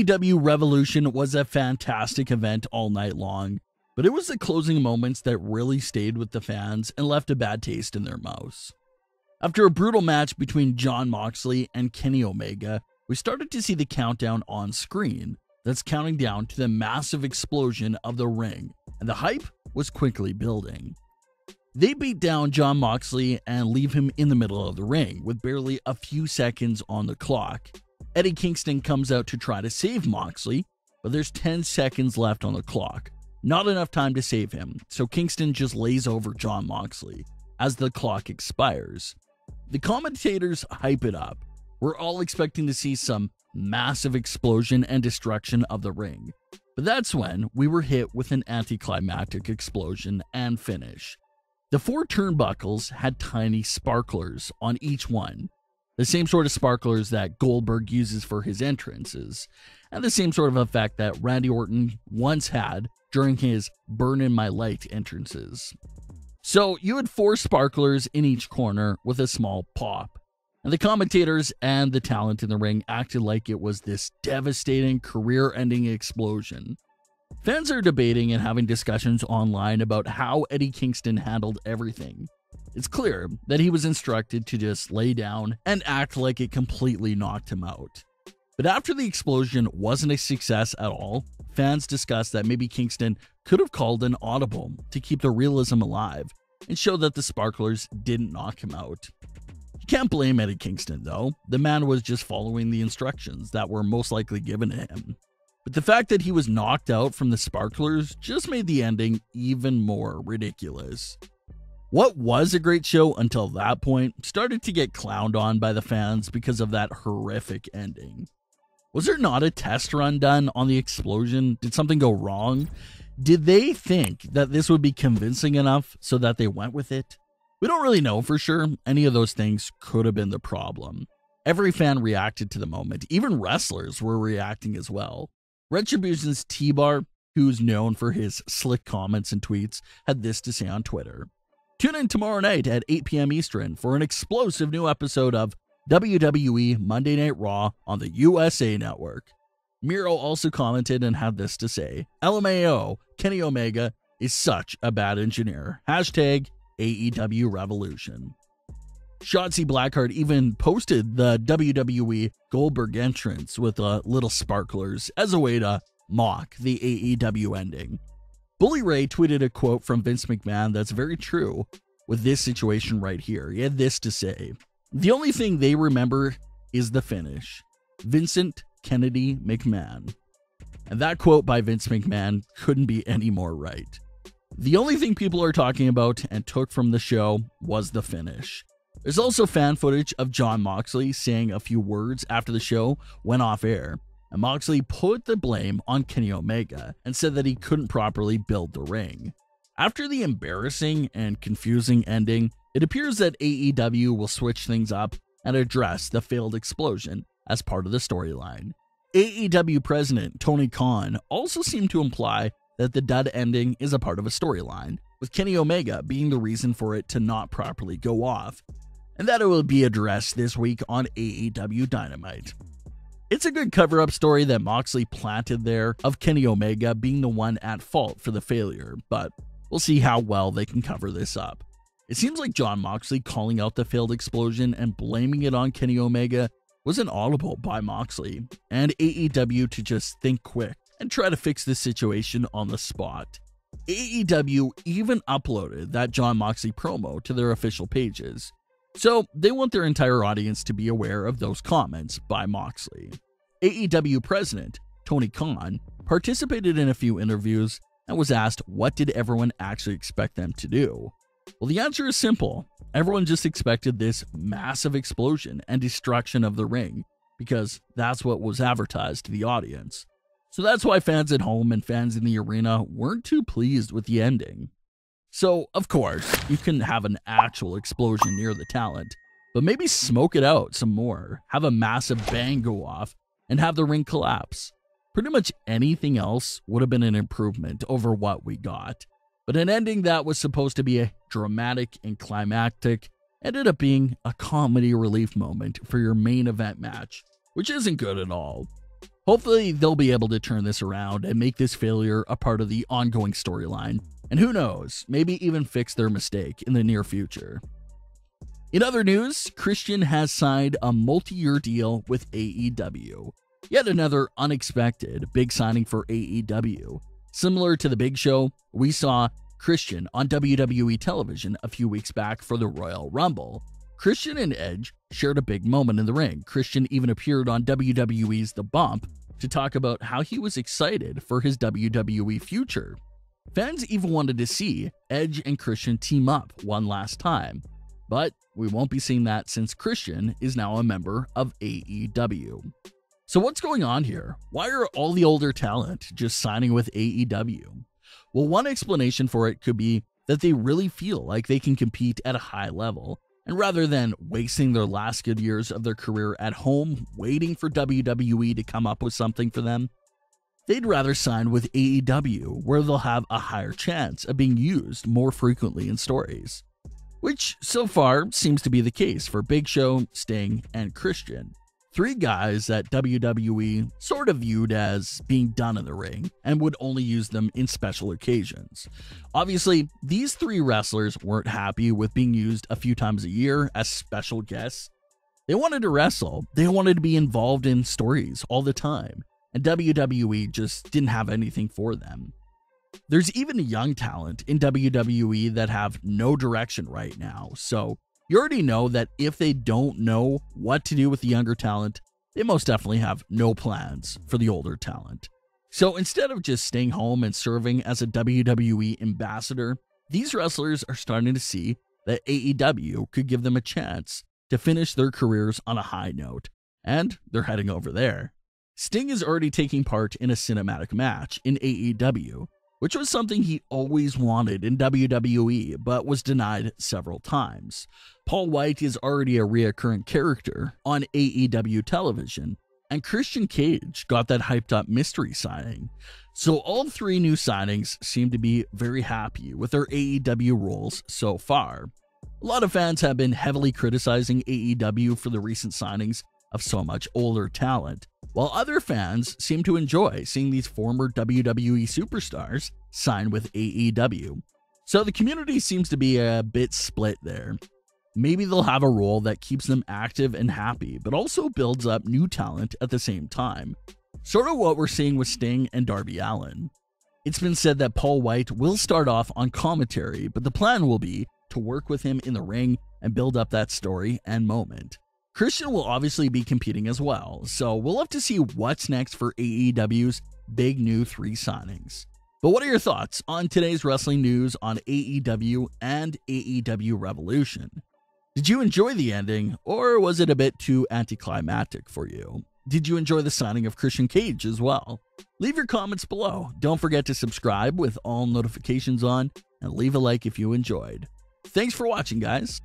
AEW Revolution was a fantastic event all night long, but it was the closing moments that really stayed with the fans and left a bad taste in their mouths. After a brutal match between Jon Moxley and Kenny Omega, we started to see the countdown on screen that's counting down to the massive explosion of the ring, and the hype was quickly building. They beat down Jon Moxley and leave him in the middle of the ring with barely a few seconds on the clock. Eddie Kingston comes out to try to save Moxley, but there's 10 seconds left on the clock. Not enough time to save him, so Kingston just lays over Jon Moxley as the clock expires. The commentators hype it up. We're all expecting to see some massive explosion and destruction of the ring. But that's when we were hit with an anticlimactic explosion and finish. The 4 turnbuckles had tiny sparklers on each one. The same sort of sparklers that Goldberg uses for his entrances, and the same sort of effect that Randy Orton once had during his Burn in My Light entrances. So you had 4 sparklers in each corner with a small pop, and the commentators and the talent in the ring acted like it was this devastating career-ending explosion. Fans are debating and having discussions online about how Eddie Kingston handled everything. It's clear that he was instructed to just lay down and act like it completely knocked him out. But after the explosion wasn't a success at all, fans discussed that maybe Kingston could have called an audible to keep the realism alive and show that the sparklers didn't knock him out. You can't blame Eddie Kingston though. The man was just following the instructions that were most likely given to him. But the fact that he was knocked out from the sparklers just made the ending even more ridiculous. What was a great show until that point started to get clowned on by the fans because of that horrific ending. Was there not a test run done on the explosion? Did something go wrong? Did they think that this would be convincing enough so that they went with it? We don't really know for sure. Any of those things could have been the problem. Every fan reacted to the moment. Even wrestlers were reacting as well. Retribution's T-Bar, who's known for his slick comments and tweets, had this to say on Twitter. Tune in tomorrow night at 8 p.m. Eastern for an explosive new episode of WWE Monday Night Raw on the USA Network. Miro also commented and had this to say. LMAO, Kenny Omega is such a bad engineer. Hashtag AEW Revolution. Shotzi Blackheart even posted the WWE Goldberg entrance with little sparklers as a way to mock the AEW ending. Bully Ray tweeted a quote from Vince McMahon that's very true with this situation right here. He had this to say. The only thing they remember is the finish. Vincent Kennedy McMahon. And that quote by Vince McMahon couldn't be any more right. The only thing people are talking about and took from the show was the finish. There's also fan footage of Jon Moxley saying a few words after the show went off air, and Moxley put the blame on Kenny Omega and said that he couldn't properly build the ring. After the embarrassing and confusing ending, it appears that AEW will switch things up and address the failed explosion as part of the storyline. AEW president Tony Khan also seemed to imply that the dud ending is a part of a storyline, with Kenny Omega being the reason for it to not properly go off, and that it will be addressed this week on AEW Dynamite. It's a good cover-up story that Moxley planted there of Kenny Omega being the one at fault for the failure, but we'll see how well they can cover this up. It seems like Jon Moxley calling out the failed explosion and blaming it on Kenny Omega was inaudible by Moxley, and AEW to just think quick and try to fix this situation on the spot. AEW even uploaded that Jon Moxley promo to their official pages, so they want their entire audience to be aware of those comments by Moxley. AEW president Tony Khan participated in a few interviews and was asked what did everyone actually expect them to do. Well, the answer is simple. Everyone just expected this massive explosion and destruction of the ring because that's what was advertised to the audience. So that's why fans at home and fans in the arena weren't too pleased with the ending. So, of course, you can have an actual explosion near the talent, but maybe smoke it out some more, have a massive bang go off, and have the ring collapse. Pretty much anything else would have been an improvement over what we got. But an ending that was supposed to be a dramatic and climactic ended up being a comedy relief moment for your main event match, which isn't good at all. Hopefully, they'll be able to turn this around and make this failure a part of the ongoing storyline, and who knows, maybe even fix their mistake in the near future. In other news, Christian has signed a multi-year deal with AEW. Yet another unexpected big signing for AEW. Similar to the Big Show, we saw Christian on WWE television a few weeks back for the Royal Rumble. Christian and Edge shared a big moment in the ring. Christian even appeared on WWE's The Bump to talk about how he was excited for his WWE future. Fans even wanted to see Edge and Christian team up one last time, but we won't be seeing that since Christian is now a member of AEW. So what's going on here? Why are all the older talent just signing with AEW? Well, one explanation for it could be that they really feel like they can compete at a high level, and rather than wasting their last good years of their career at home waiting for WWE to come up with something for them, they'd rather sign with AEW, where they'll have a higher chance of being used more frequently in stories. Which, so far, seems to be the case for Big Show, Sting, and Christian. Three guys that WWE sort of viewed as being done in the ring and would only use them in special occasions. Obviously, these three wrestlers weren't happy with being used a few times a year as special guests. They wanted to wrestle. They wanted to be involved in stories all the time, and WWE just didn't have anything for them. There's even young talent in WWE that have no direction right now, so you already know that if they don't know what to do with the younger talent, they most definitely have no plans for the older talent. So instead of just staying home and serving as a WWE ambassador, these wrestlers are starting to see that AEW could give them a chance to finish their careers on a high note, and they're heading over there. Sting is already taking part in a cinematic match in AEW, which was something he always wanted in WWE but was denied several times. Paul White is already a recurring character on AEW television, and Christian Cage got that hyped up mystery signing. So all three new signings seem to be very happy with their AEW roles so far. A lot of fans have been heavily criticizing AEW for the recent signings of so much older talent, while other fans seem to enjoy seeing these former WWE superstars sign with AEW. So the community seems to be a bit split there. Maybe they'll have a role that keeps them active and happy, but also builds up new talent at the same time. Sort of what we're seeing with Sting and Darby Allin. It's been said that Paul White will start off on commentary, but the plan will be to work with him in the ring and build up that story and moment. Christian will obviously be competing as well, so we'll have to see what's next for AEW's big new three signings. But what are your thoughts on today's wrestling news on AEW and AEW Revolution? Did you enjoy the ending, or was it a bit too anticlimactic for you? Did you enjoy the signing of Christian Cage as well? Leave your comments below. Don't forget to subscribe with all notifications on, and leave a like if you enjoyed. Thanks for watching, guys.